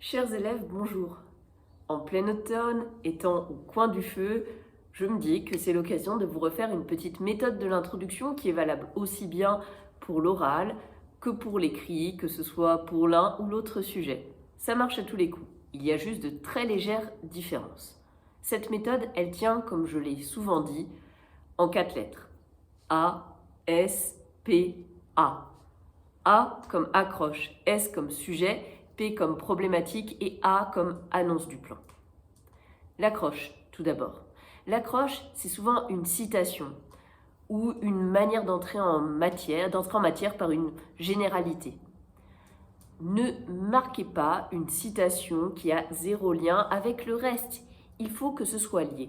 Chers élèves, bonjour. En plein automne, étant au coin du feu, je me dis que c'est l'occasion de vous refaire une petite méthode de l'introduction qui est valable aussi bien pour l'oral que pour l'écrit, que ce soit pour l'un ou l'autre sujet. Ça marche à tous les coups. Il y a juste de très légères différences. Cette méthode, elle tient, comme je l'ai souvent dit, en 4 lettres. A, S, P, A. A comme accroche, S comme sujet, P comme problématique et A comme annonce du plan. L'accroche, tout d'abord. L'accroche, c'est souvent une citation ou une manière d'entrer en matière par une généralité. Ne marquez pas une citation qui a zéro lien avec le reste. Il faut que ce soit lié.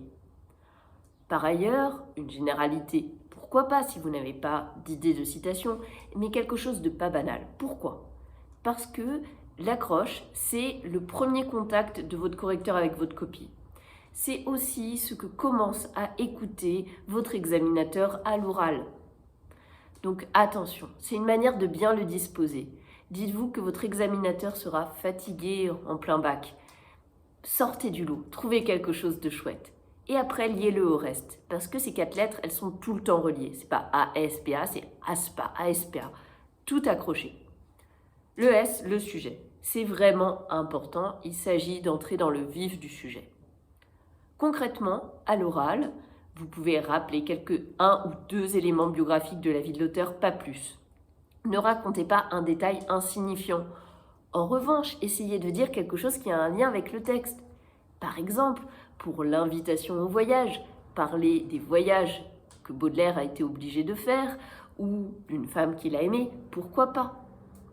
Par ailleurs, une généralité, pourquoi pas si vous n'avez pas d'idée de citation, mais quelque chose de pas banal. Pourquoi? Parce que l'accroche, c'est le premier contact de votre correcteur avec votre copie. C'est aussi ce que commence à écouter votre examinateur à l'oral. Donc attention, c'est une manière de bien le disposer. Dites-vous que votre examinateur sera fatigué en plein bac. Sortez du lot, trouvez quelque chose de chouette. Et après, liez-le au reste. Parce que ces 4 lettres, elles sont tout le temps reliées. C'est pas ASPA, c'est ASPA, ASPA. Tout accroché. Le S, le sujet. C'est vraiment important. Il s'agit d'entrer dans le vif du sujet. Concrètement, à l'oral, vous pouvez rappeler un ou deux éléments biographiques de la vie de l'auteur, pas plus. Ne racontez pas un détail insignifiant. En revanche, essayez de dire quelque chose qui a un lien avec le texte. Par exemple, pour l'invitation au voyage, parler des voyages que Baudelaire a été obligé de faire ou d'une femme qu'il a aimée, pourquoi pas?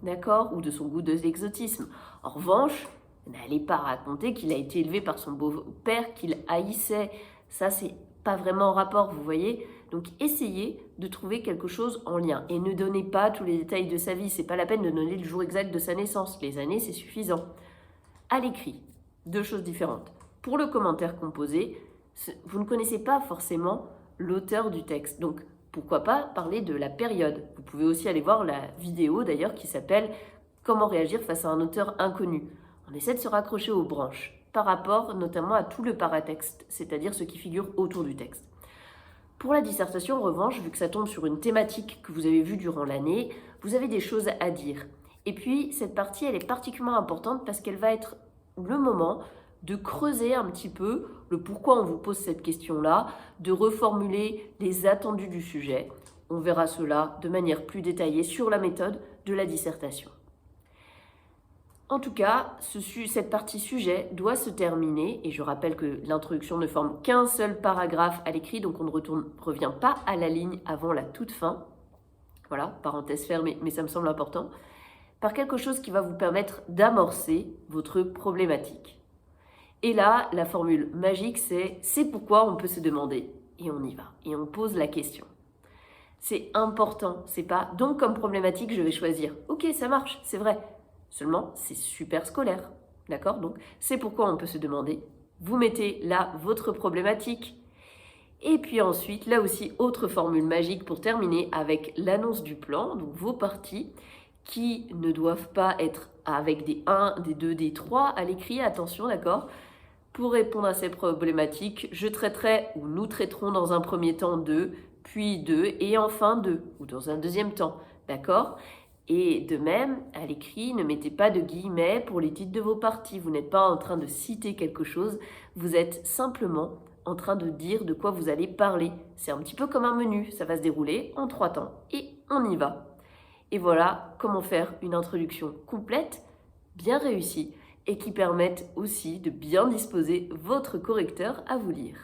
D'accord? Ou de son goût de l'exotisme. En revanche, n'allez pas raconter qu'il a été élevé par son beau-père qu'il haïssait. Ça, c'est pas vraiment en rapport, vous voyez? Donc, essayez de trouver quelque chose en lien. Et ne donnez pas tous les détails de sa vie. C'est pas la peine de donner le jour exact de sa naissance. Les années, c'est suffisant. À l'écrit, 2 choses différentes. Pour le commentaire composé, vous ne connaissez pas forcément l'auteur du texte. Donc, pourquoi pas parler de la période? Vous pouvez aussi aller voir la vidéo d'ailleurs qui s'appelle « Comment réagir face à un auteur inconnu ». On essaie de se raccrocher aux branches par rapport notamment à tout le paratexte, c'est-à-dire ce qui figure autour du texte. Pour la dissertation, en revanche, vu que ça tombe sur une thématique que vous avez vue durant l'année, vous avez des choses à dire. Et puis, cette partie, elle est particulièrement importante parce qu'elle va être le moment de creuser un petit peu le pourquoi on vous pose cette question-là, de reformuler les attendus du sujet. On verra cela de manière plus détaillée sur la méthode de la dissertation. En tout cas, cette partie sujet doit se terminer, et je rappelle que l'introduction ne forme qu'un seul paragraphe à l'écrit, donc on ne revient pas à la ligne avant la toute fin. Voilà, parenthèse fermée, mais ça me semble important. Par quelque chose qui va vous permettre d'amorcer votre problématique. Et là, la formule magique, c'est pourquoi on peut se demander. Et on y va, et on pose la question. C'est important, c'est pas donc comme problématique, je vais choisir. Ok, ça marche, c'est vrai. Seulement, c'est super scolaire, d'accord? Donc, c'est pourquoi on peut se demander. Vous mettez là votre problématique. Et puis ensuite, là aussi, autre formule magique pour terminer avec l'annonce du plan, donc vos parties qui ne doivent pas être avec des 1, des 2, des 3 à l'écrit, attention, d'accord? Pour répondre à ces problématiques, je traiterai ou nous traiterons dans un premier temps 2, puis 2 et enfin 2, ou dans un deuxième temps, d'accord? Et de même, à l'écrit, ne mettez pas de guillemets pour les titres de vos parties. Vous n'êtes pas en train de citer quelque chose, vous êtes simplement en train de dire de quoi vous allez parler. C'est un petit peu comme un menu, ça va se dérouler en 3 temps et on y va. Et voilà comment faire une introduction complète, bien réussie et qui permette aussi de bien disposer votre correcteur à vous lire.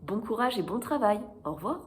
Bon courage et bon travail. Au revoir.